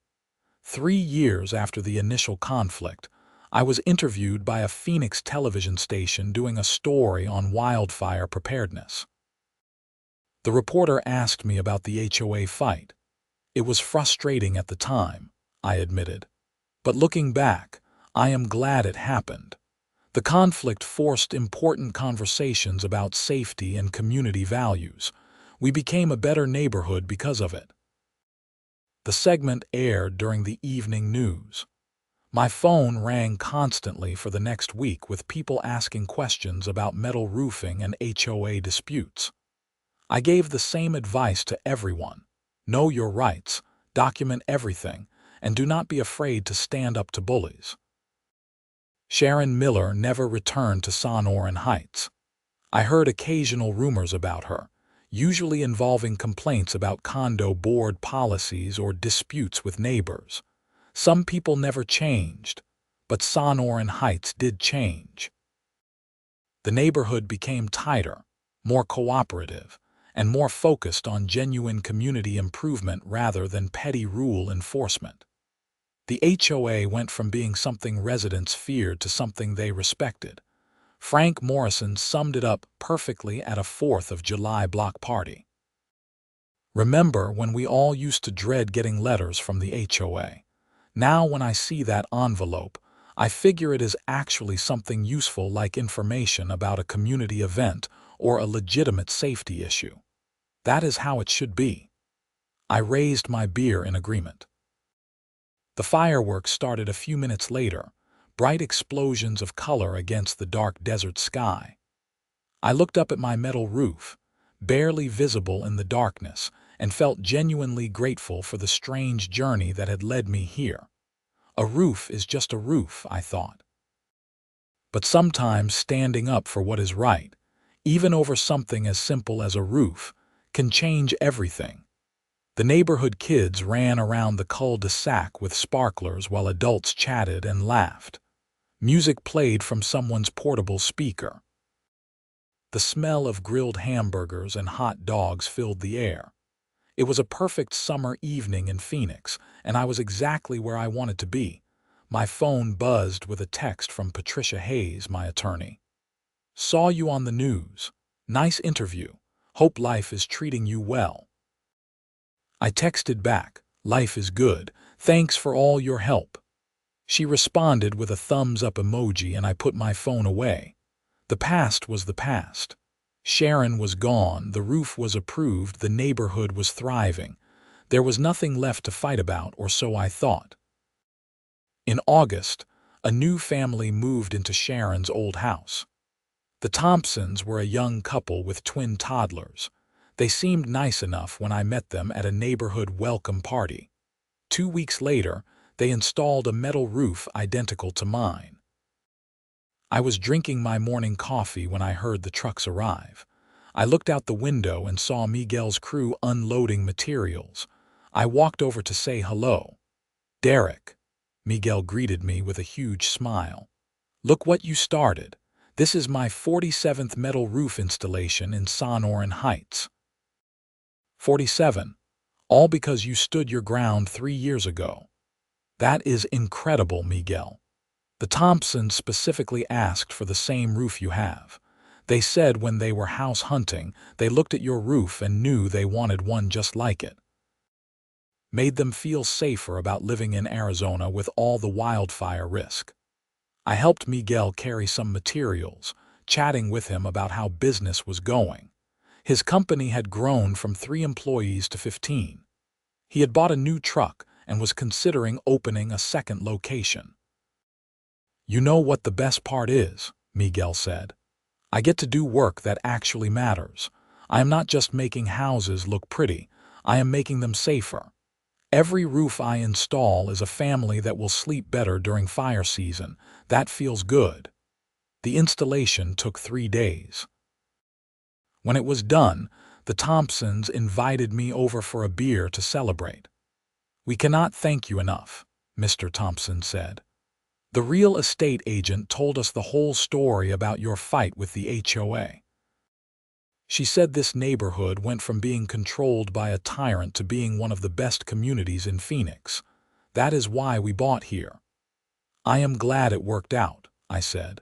S1: 3 years after the initial conflict, I was interviewed by a Phoenix television station doing a story on wildfire preparedness. The reporter asked me about the HOA fight. It was frustrating at the time, I admitted. But looking back, I am glad it happened. The conflict forced important conversations about safety and community values. We became a better neighborhood because of it. The segment aired during the evening news. My phone rang constantly for the next week with people asking questions about metal roofing and HOA disputes. I gave the same advice to everyone. Know your rights, document everything, and do not be afraid to stand up to bullies. Sharon Miller never returned to Sonoran Heights. I heard occasional rumors about her, usually involving complaints about condo board policies or disputes with neighbors. Some people never changed, but Sonoran Heights did change. The neighborhood became tighter, more cooperative, and more focused on genuine community improvement rather than petty rule enforcement. The HOA went from being something residents feared to something they respected. Frank Morrison summed it up perfectly at a 4th of July block party. Remember when we all used to dread getting letters from the HOA? Now when I see that envelope, I figure it is actually something useful like information about a community event or a legitimate safety issue. That is how it should be. I raised my beer in agreement. The fireworks started a few minutes later, bright explosions of color against the dark desert sky. I looked up at my metal roof, barely visible in the darkness, and felt genuinely grateful for the strange journey that had led me here. A roof is just a roof, I thought. But sometimes standing up for what is right, even over something as simple as a roof, can change everything. The neighborhood kids ran around the cul-de-sac with sparklers while adults chatted and laughed. Music played from someone's portable speaker. The smell of grilled hamburgers and hot dogs filled the air. It was a perfect summer evening in Phoenix, and I was exactly where I wanted to be. My phone buzzed with a text from Patricia Hayes, my attorney. "Saw you on the news. Nice interview. Hope life is treating you well." I texted back, "Life is good. Thanks for all your help." She responded with a thumbs-up emoji, and I put my phone away. The past was the past. Sharon was gone, the roof was approved, the neighborhood was thriving. There was nothing left to fight about, or so I thought. In August, a new family moved into Sharon's old house. The Thompsons were a young couple with twin toddlers. They seemed nice enough when I met them at a neighborhood welcome party. 2 weeks later, they installed a metal roof identical to mine. I was drinking my morning coffee when I heard the trucks arrive. I looked out the window and saw Miguel's crew unloading materials. I walked over to say hello. "Derek," Miguel greeted me with a huge smile. "Look what you started. This is my 47th metal roof installation in Sonoran Heights." 47. All because you stood your ground 3 years ago. That is incredible, Miguel. The Thompsons specifically asked for the same roof you have. They said when they were house hunting, they looked at your roof and knew they wanted one just like it. Made them feel safer about living in Arizona with all the wildfire risk. I helped Miguel carry some materials, chatting with him about how business was going. His company had grown from 3 employees to 15. He had bought a new truck and was considering opening a second location. "You know what the best part is," Miguel said. "I get to do work that actually matters. I am not just making houses look pretty, I am making them safer. Every roof I install is a family that will sleep better during fire season. That feels good." The installation took 3 days. When it was done, the Thompsons invited me over for a beer to celebrate. "We cannot thank you enough," Mr. Thompson said. "The real estate agent told us the whole story about your fight with the HOA. She said this neighborhood went from being controlled by a tyrant to being one of the best communities in Phoenix. That is why we bought here." "I am glad it worked out," I said.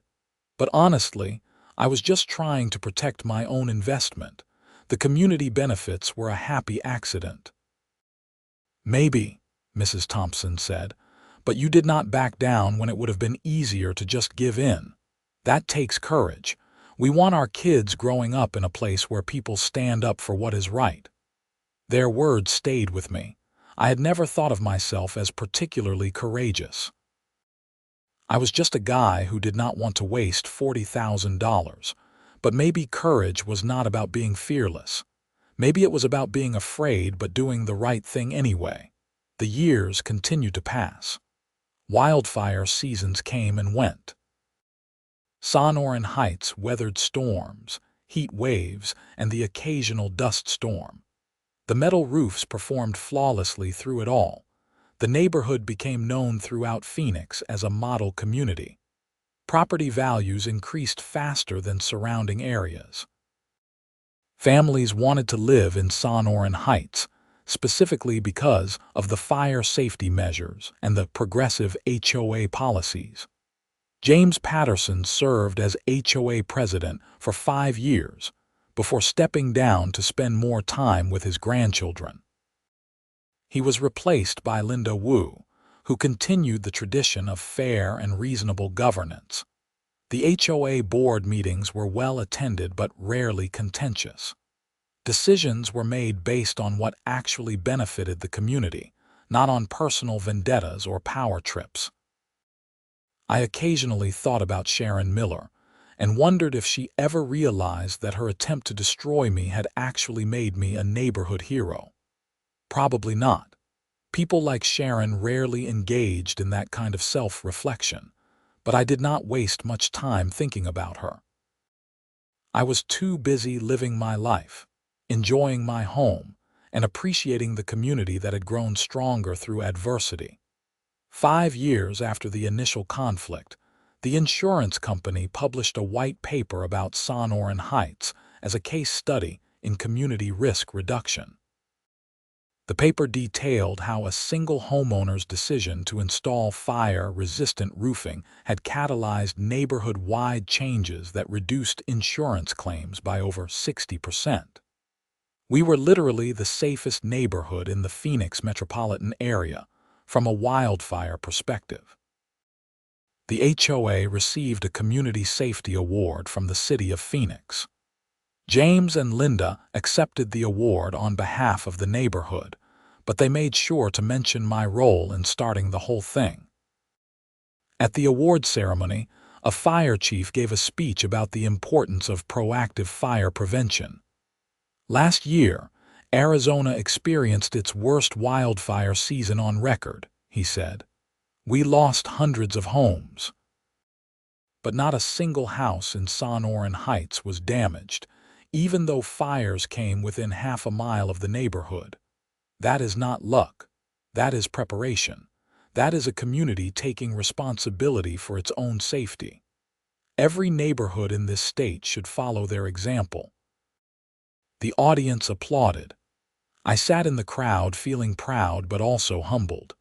S1: "But honestly, I was just trying to protect my own investment. The community benefits were a happy accident." "Maybe," Mrs. Thompson said, "but you did not back down when it would have been easier to just give in. That takes courage. We want our kids growing up in a place where people stand up for what is right." Their words stayed with me. I had never thought of myself as particularly courageous. I was just a guy who did not want to waste $40,000. But maybe courage was not about being fearless. Maybe it was about being afraid but doing the right thing anyway. The years continued to pass. Wildfire seasons came and went. Sonoran Heights weathered storms, heat waves, and the occasional dust storm. The metal roofs performed flawlessly through it all. The neighborhood became known throughout Phoenix as a model community. Property values increased faster than surrounding areas. Families wanted to live in Sonoran Heights, specifically because of the fire safety measures and the progressive HOA policies. James Patterson served as HOA president for 5 years before stepping down to spend more time with his grandchildren. He was replaced by Linda Wu, who continued the tradition of fair and reasonable governance. The HOA board meetings were well attended but rarely contentious. Decisions were made based on what actually benefited the community, not on personal vendettas or power trips. I occasionally thought about Sharon Miller and wondered if she ever realized that her attempt to destroy me had actually made me a neighborhood hero. Probably not. People like Sharon rarely engaged in that kind of self-reflection, but I did not waste much time thinking about her. I was too busy living my life, enjoying my home, and appreciating the community that had grown stronger through adversity. 5 years after the initial conflict, the insurance company published a white paper about Sonoran Heights as a case study in community risk reduction. The paper detailed how a single homeowner's decision to install fire-resistant roofing had catalyzed neighborhood-wide changes that reduced insurance claims by over 60%. We were literally the safest neighborhood in the Phoenix metropolitan area from a wildfire perspective. The HOA received a Community Safety Award from the City of Phoenix. James and Linda accepted the award on behalf of the neighborhood, but they made sure to mention my role in starting the whole thing. At the award ceremony, a fire chief gave a speech about the importance of proactive fire prevention. Last year, Arizona experienced its worst wildfire season on record, he said. We lost hundreds of homes. But not a single house in Sonoran Heights was damaged, even though fires came within half a mile of the neighborhood. That is not luck. That is preparation. That is a community taking responsibility for its own safety. Every neighborhood in this state should follow their example. The audience applauded. I sat in the crowd feeling proud but also humbled.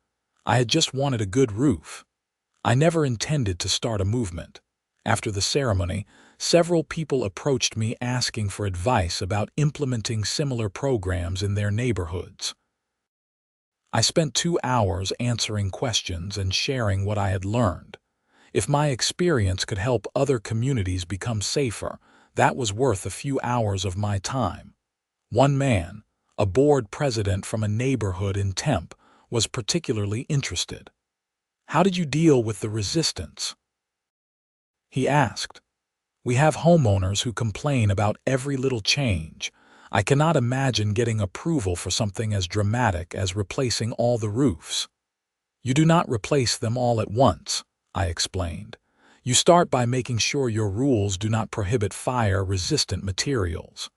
S1: I had just wanted a good roof. I never intended to start a movement. After the ceremony, several people approached me asking for advice about implementing similar programs in their neighborhoods. I spent 2 hours answering questions and sharing what I had learned. If my experience could help other communities become safer, that was worth a few hours of my time. One man, a board president from a neighborhood in Tempe, was particularly interested. How did you deal with the resistance? He asked. We have homeowners who complain about every little change. I cannot imagine getting approval for something as dramatic as replacing all the roofs. You do not replace them all at once, I explained. You start by making sure your rules do not prohibit fire-resistant materials.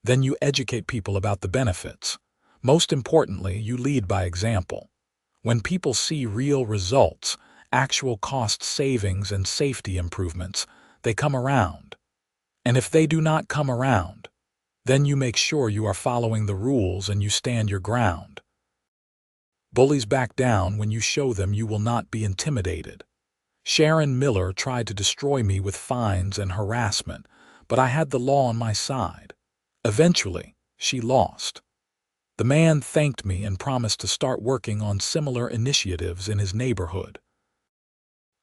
S1: Then you educate people about the benefits. Most importantly, you lead by example. When people see real results, actual cost savings and safety improvements, they come around. And if they do not come around, then you make sure you are following the rules and you stand your ground. Bullies back down when you show them you will not be intimidated. Sharon Miller tried to destroy me with fines and harassment, but I had the law on my side. Eventually, she lost. The man thanked me and promised to start working on similar initiatives in his neighborhood.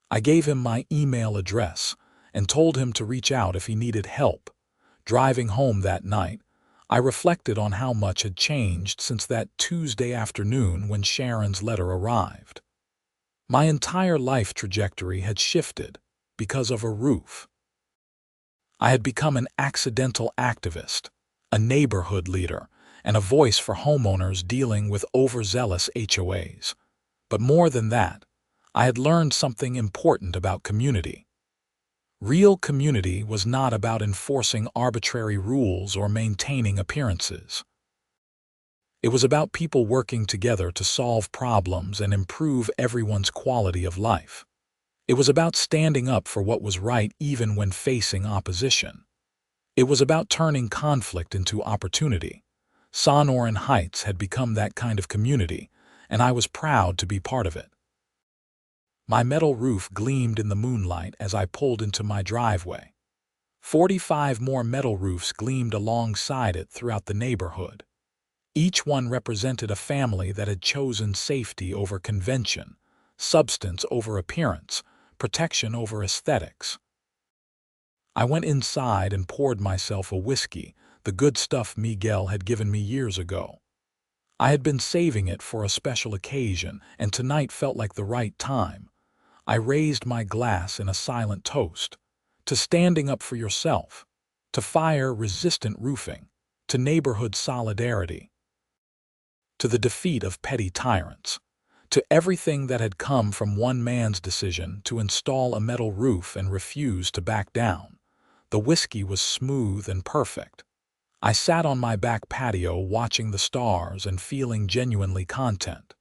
S1: I gave him my email address and told him to reach out if he needed help. Driving home that night, I reflected on how much had changed since that Tuesday afternoon when Sharon's letter arrived. My entire life trajectory had shifted because of a roof. I had become an accidental activist, a neighborhood leader, and a voice for homeowners dealing with overzealous HOAs. But more than that, I had learned something important about community. Real community was not about enforcing arbitrary rules or maintaining appearances. It was about people working together to solve problems and improve everyone's quality of life. It was about standing up for what was right even when facing opposition. It was about turning conflict into opportunity. Sonoran Heights had become that kind of community, and I was proud to be part of it. My metal roof gleamed in the moonlight as I pulled into my driveway. 45 more metal roofs gleamed alongside it throughout the neighborhood. Each one represented a family that had chosen safety over convention, substance over appearance, protection over aesthetics. I went inside and poured myself a whiskey, the good stuff Miguel had given me years ago. I had been saving it for a special occasion, and tonight felt like the right time. I raised my glass in a silent toast, to standing up for yourself, to fire-resistant roofing, to neighborhood solidarity, to the defeat of petty tyrants, to everything that had come from one man's decision to install a metal roof and refuse to back down. The whiskey was smooth and perfect. I sat on my back patio watching the stars and feeling genuinely content.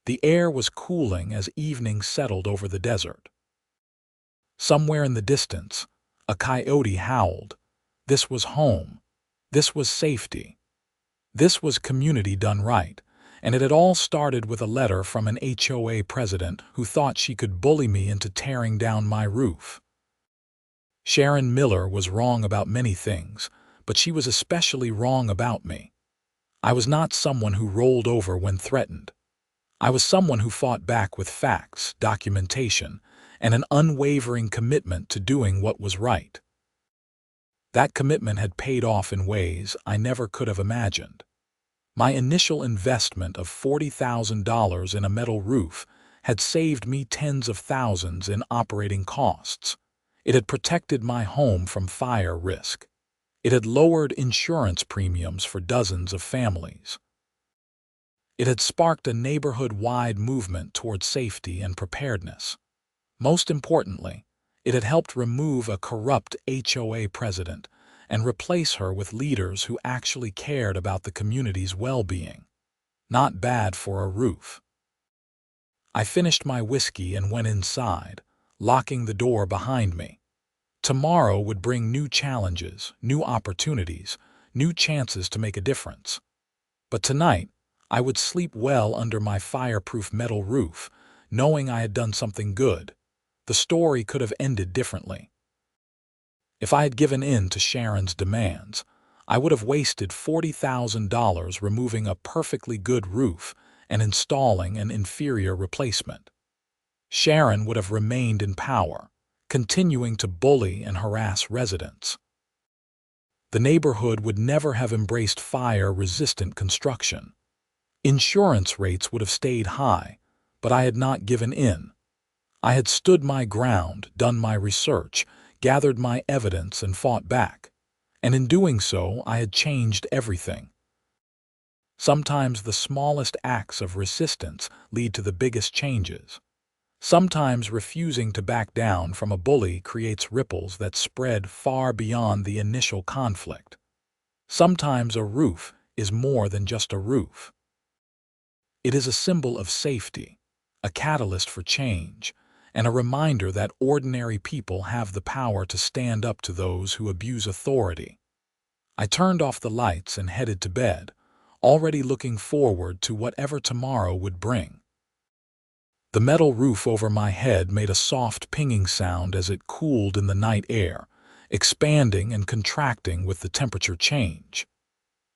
S1: The air was cooling as evening settled over the desert. Somewhere in the distance, a coyote howled. This was home. This was safety. This was community done right, and it had all started with a letter from an HOA president who thought she could bully me into tearing down my roof. Sharon Miller was wrong about many things, but she was especially wrong about me. I was not someone who rolled over when threatened. I was someone who fought back with facts, documentation, and an unwavering commitment to doing what was right. That commitment had paid off in ways I never could have imagined. My initial investment of $40,000 in a metal roof had saved me tens of thousands in operating costs. It had protected my home from fire risk. It had lowered insurance premiums for dozens of families. It had sparked a neighborhood-wide movement toward safety and preparedness. Most importantly, it had helped remove a corrupt HOA president and replace her with leaders who actually cared about the community's well-being. Not bad for a roof. I finished my whiskey and went inside, locking the door behind me. Tomorrow would bring new challenges, new opportunities, new chances to make a difference. But tonight, I would sleep well under my fireproof metal roof, knowing I had done something good. The story could have ended differently. If I had given in to Sharon's demands, I would have wasted $40,000 removing a perfectly good roof and installing an inferior replacement. Sharon would have remained in power, continuing to bully and harass residents. The neighborhood would never have embraced fire-resistant construction. Insurance rates would have stayed high, but I had not given in. I had stood my ground, done my research, gathered my evidence, and fought back. And in doing so, I had changed everything. Sometimes the smallest acts of resistance lead to the biggest changes. Sometimes refusing to back down from a bully creates ripples that spread far beyond the initial conflict. Sometimes a roof is more than just a roof. It is a symbol of safety, a catalyst for change, and a reminder that ordinary people have the power to stand up to those who abuse authority. I turned off the lights and headed to bed, already looking forward to whatever tomorrow would bring. The metal roof over my head made a soft pinging sound as it cooled in the night air, expanding and contracting with the temperature change.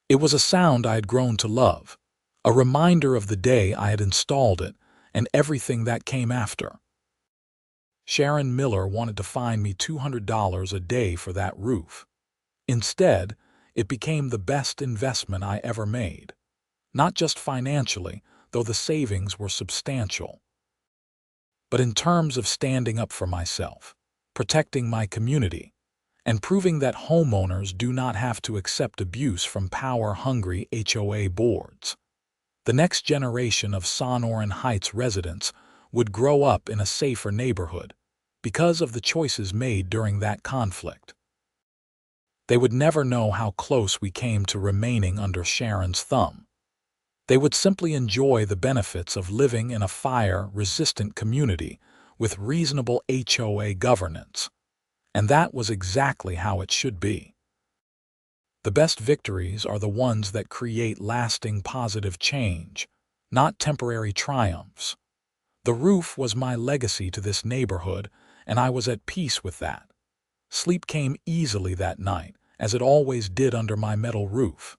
S1: It was a sound I had grown to love, a reminder of the day I had installed it and everything that came after. Sharon Miller wanted to fine me $200 a day for that roof. Instead, it became the best investment I ever made. Not just financially, though the savings were substantial, but in terms of standing up for myself, protecting my community, and proving that homeowners do not have to accept abuse from power-hungry HOA boards. The next generation of Sonoran Heights residents would grow up in a safer neighborhood because of the choices made during that conflict. They would never know how close we came to remaining under Sharon's thumb. They would simply enjoy the benefits of living in a fire-resistant community with reasonable HOA governance. And that was exactly how it should be. The best victories are the ones that create lasting positive change, not temporary triumphs. The roof was my legacy to this neighborhood, and I was at peace with that. Sleep came easily that night, as it always did under my metal roof.